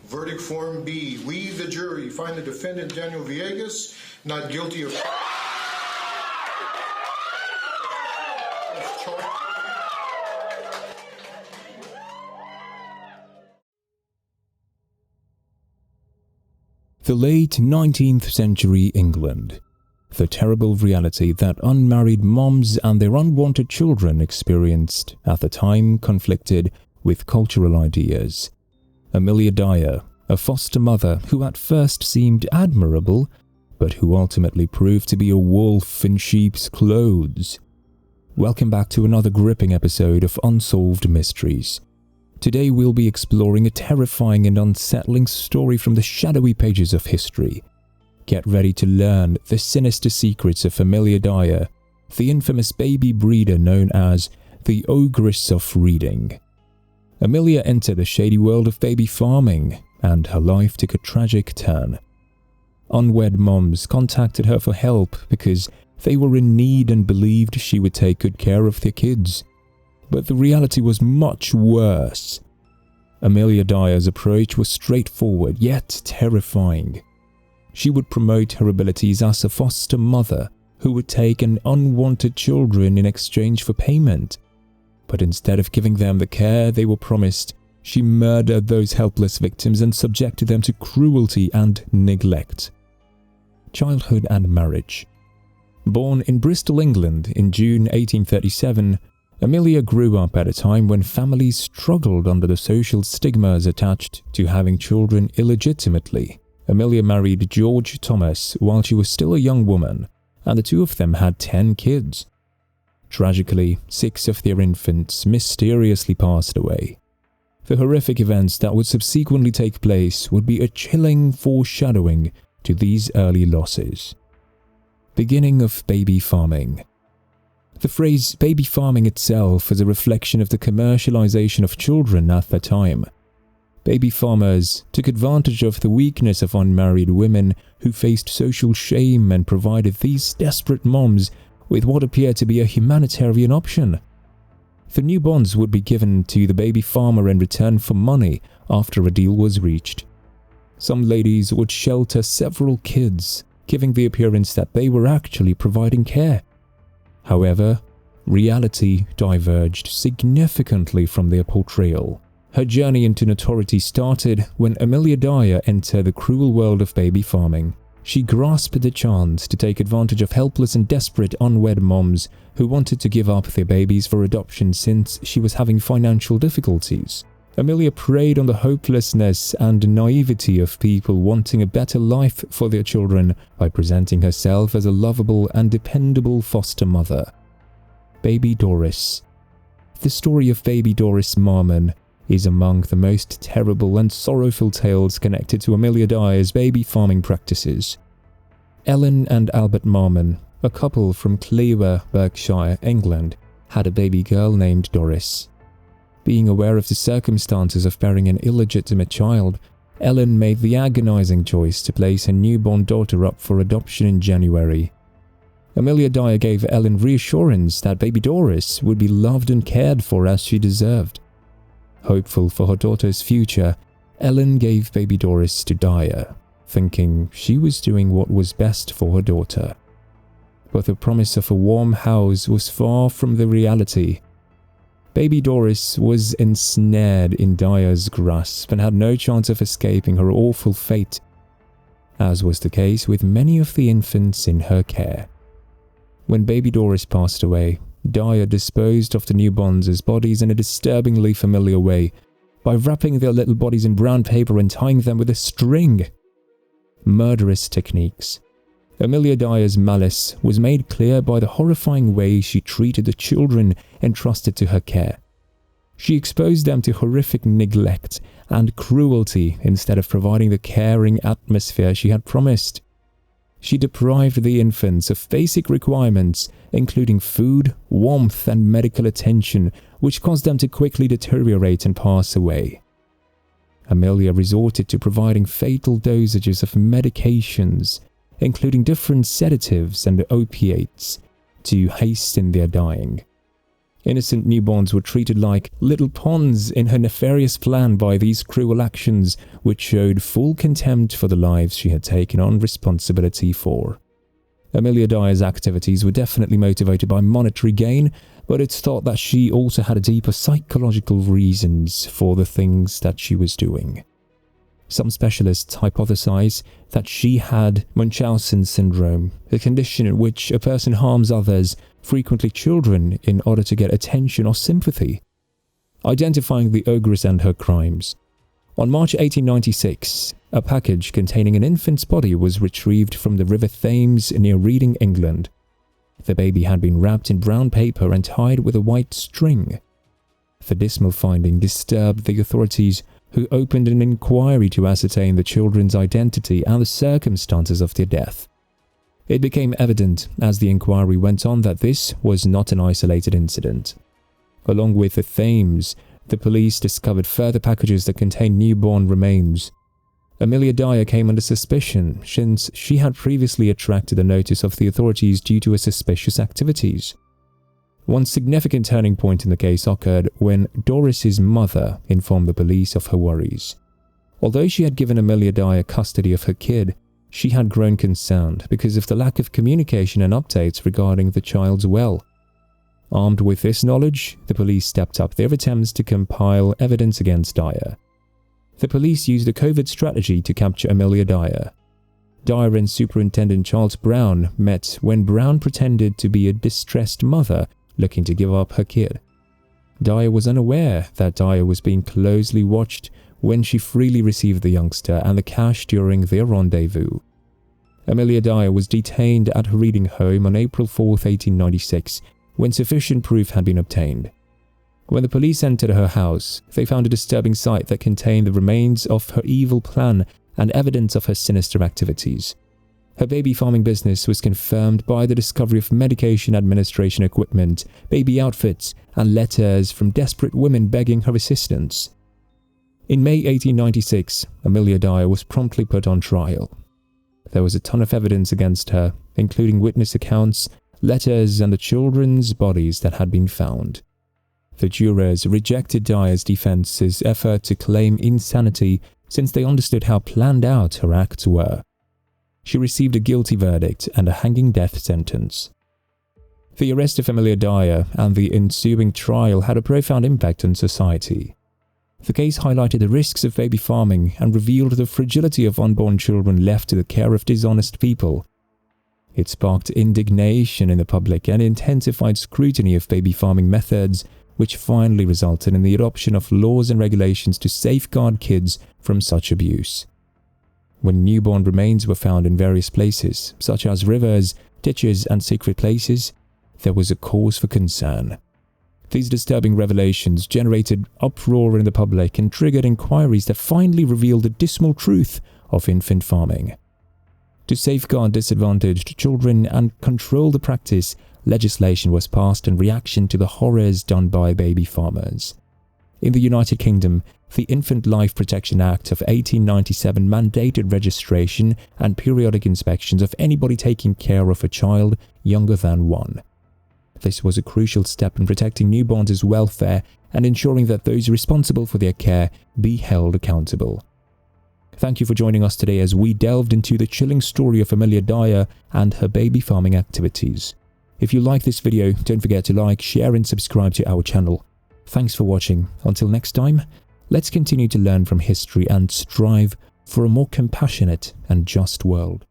Verdict Form B. We, the jury, find the defendant Daniel Villegas not guilty of... The late 19th century England. The terrible reality that unmarried moms and their unwanted children experienced at the time conflicted with cultural ideas. Amelia Dyer, a foster mother who at first seemed admirable, but who ultimately proved to be a wolf in sheep's clothes. Welcome back to another gripping episode of Unsolved Mysteries. Today we'll be exploring a terrifying and unsettling story from the shadowy pages of history. Get ready to learn the sinister secrets of Amelia Dyer, the infamous baby breeder known as the Ogress of Reading. Amelia entered the shady world of baby farming, and her life took a tragic turn. Unwed moms contacted her for help because they were in need and believed she would take good care of their kids. But the reality was much worse. Amelia Dyer's approach was straightforward yet terrifying. She would promote her abilities as a foster mother who would take in unwanted children in exchange for payment. But instead of giving them the care they were promised, she murdered those helpless victims and subjected them to cruelty and neglect. Childhood and marriage. Born in Bristol, England in June 1837, Amelia grew up at a time when families struggled under the social stigmas attached to having children illegitimately. Amelia married George Thomas while she was still a young woman, and the two of them had 10 kids. Tragically, 6 of their infants mysteriously passed away. The horrific events that would subsequently take place would be a chilling foreshadowing to these early losses. Beginning of baby farming. The phrase baby farming itself is a reflection of the commercialization of children at the time. Baby farmers took advantage of the weakness of unmarried women who faced social shame and provided these desperate moms with what appeared to be a humanitarian option. The newborns would be given to the baby farmer in return for money after a deal was reached. Some ladies would shelter several kids, giving the appearance that they were actually providing care. However, reality diverged significantly from their portrayal. Her journey into notoriety started when Amelia Dyer entered the cruel world of baby farming. She grasped the chance to take advantage of helpless and desperate unwed moms who wanted to give up their babies for adoption since she was having financial difficulties. Amelia preyed on the hopelessness and naivety of people wanting a better life for their children by presenting herself as a lovable and dependable foster mother. Baby Doris. The story of baby Doris Marmon is among the most terrible and sorrowful tales connected to Amelia Dyer's baby farming practices. Ellen and Albert Marmon, a couple from Clewer, Berkshire, England, had a baby girl named Doris. Being aware of the circumstances of bearing an illegitimate child, Ellen made the agonizing choice to place her newborn daughter up for adoption in January. Amelia Dyer gave Ellen reassurance that baby Doris would be loved and cared for as she deserved. Hopeful for her daughter's future, Ellen gave baby Doris to Dyer, thinking she was doing what was best for her daughter. But the promise of a warm house was far from the reality. Baby Doris was ensnared in Dyer's grasp and had no chance of escaping her awful fate, as was the case with many of the infants in her care. When baby Doris passed away, Dyer disposed of the newborns' bodies in a disturbingly familiar way by wrapping their little bodies in brown paper and tying them with a string. Murderous techniques. Amelia Dyer's malice was made clear by the horrifying way she treated the children entrusted to her care. She exposed them to horrific neglect and cruelty instead of providing the caring atmosphere she had promised. She deprived the infants of basic requirements, including food, warmth, and medical attention, which caused them to quickly deteriorate and pass away. Amelia resorted to providing fatal dosages of medications, including different sedatives and opiates, to hasten their dying. Innocent newborns were treated like little pawns in her nefarious plan by these cruel actions, which showed full contempt for the lives she had taken on responsibility for. Amelia Dyer's activities were definitely motivated by monetary gain, but it's thought that she also had deeper psychological reasons for the things that she was doing. Some specialists hypothesize that she had Munchausen syndrome, a condition in which a person harms others, frequently children, in order to get attention or sympathy. Identifying the ogress and her crimes. On March 1896, a package containing an infant's body was retrieved from the River Thames near Reading, England. The baby had been wrapped in brown paper and tied with a white string. The dismal finding disturbed the authorities, who opened an inquiry to ascertain the children's identity and the circumstances of their death. It became evident as the inquiry went on that this was not an isolated incident. Along with the Thames, the police discovered further packages that contained newborn remains. Amelia Dyer came under suspicion since she had previously attracted the notice of the authorities due to her suspicious activities. One significant turning point in the case occurred when Doris's mother informed the police of her worries. Although she had given Amelia Dyer custody of her kid, she had grown concerned because of the lack of communication and updates regarding the child's well. Armed with this knowledge, the police stepped up their attempts to compile evidence against Dyer. The police used a covert strategy to capture Amelia Dyer. Dyer and Superintendent Charles Brown met when Brown pretended to be a distressed mother looking to give up her kid. Dyer was unaware that Dyer was being closely watched when she freely received the youngster and the cash during their rendezvous. Amelia Dyer was detained at her Reading home on April 4, 1896, when sufficient proof had been obtained. When the police entered her house, they found a disturbing sight that contained the remains of her evil plan and evidence of her sinister activities. Her baby farming business was confirmed by the discovery of medication administration equipment, baby outfits, and letters from desperate women begging her assistance. In May 1896, Amelia Dyer was promptly put on trial. There was a ton of evidence against her, including witness accounts, letters, and the children's bodies that had been found. The jurors rejected Dyer's defense's effort to claim insanity since they understood how planned out her acts were. She received a guilty verdict and a hanging death sentence. The arrest of Amelia Dyer and the ensuing trial had a profound impact on society. The case highlighted the risks of baby farming and revealed the fragility of unborn children left to the care of dishonest people. It sparked indignation in the public and intensified scrutiny of baby farming methods, which finally resulted in the adoption of laws and regulations to safeguard kids from such abuse. When newborn remains were found in various places, such as rivers, ditches, and secret places, there was a cause for concern. These disturbing revelations generated uproar in the public and triggered inquiries that finally revealed the dismal truth of infant farming. To safeguard disadvantaged children and control the practice, legislation was passed in reaction to the horrors done by baby farmers. In the United Kingdom, the Infant Life Protection Act of 1897 mandated registration and periodic inspections of anybody taking care of a child younger than 1. This was a crucial step in protecting newborns' welfare and ensuring that those responsible for their care be held accountable. Thank you for joining us today as we delved into the chilling story of Amelia Dyer and her baby farming activities. If you like this video, don't forget to like, share, and subscribe to our channel. Thanks for watching. Until next time, let's continue to learn from history and strive for a more compassionate and just world.